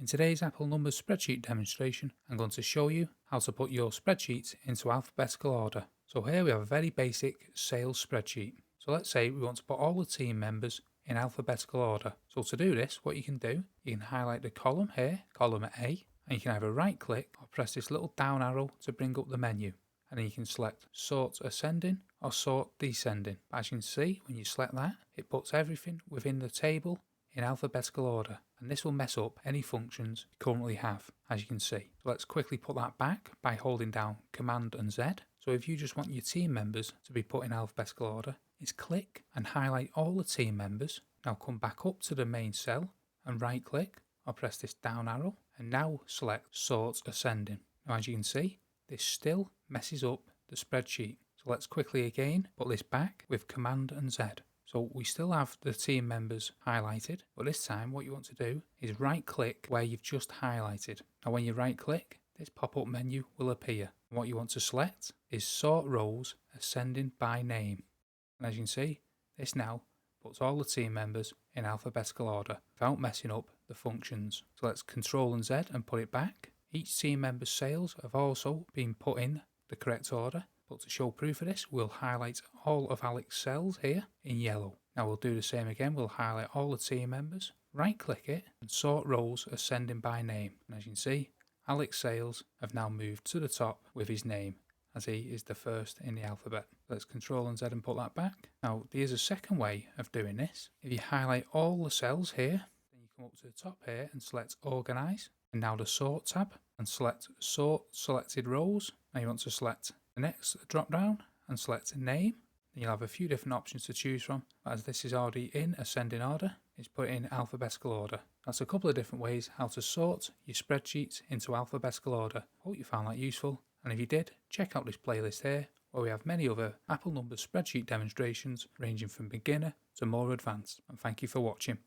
In today's Apple Numbers Spreadsheet demonstration, I'm going to show you how to put your spreadsheets into alphabetical order. So here we have a very basic sales spreadsheet. So let's say we want to put all the team members in alphabetical order. So to do this, what you can do, you can highlight the column here, column A, and you can either right click or press this little down arrow to bring up the menu. And then you can select sort ascending or sort descending. As you can see, when you select that, it puts everything within the table in alphabetical order, and this will mess up any functions you currently have, as you can see. So let's quickly put that back by holding down Command and Z. So if you just want your team members to be put in alphabetical order, is click and highlight all the team members. Now come back up to the main cell and right click or press this down arrow, and now select sort ascending. Now as you can see, this still messes up the spreadsheet. So let's quickly again put this back with Command and Z. So we still have the team members highlighted, but this time what you want to do is right click where you've just highlighted. Now when you right click, this pop-up menu will appear. And what you want to select is sort rows ascending by name. And as you can see, this now puts all the team members in alphabetical order without messing up the functions. So let's Control and Z and put it back. Each team member's sales have also been put in the correct order. But to show proof of this, we'll highlight all of Alex's cells here in yellow. Now we'll do the same again. We'll highlight all the team members, right click it and sort rows ascending by name. And as you can see, Alex's sales have now moved to the top with his name, as he is the first in the alphabet. Let's Control and Z and put that back. Now there's a second way of doing this. If you highlight all the cells here, then you come up to the top here and select Organize. And now the Sort tab and select Sort Selected Rows. Now you want to select the next drop down and select name. Then you'll have a few different options to choose from. As this is already in ascending order, it's put in alphabetical order. That's a couple of different ways how to sort your spreadsheets into alphabetical order. Hope you found that useful, and if you did, check out this playlist here where we have many other Apple Numbers spreadsheet demonstrations ranging from beginner to more advanced. And thank you for watching.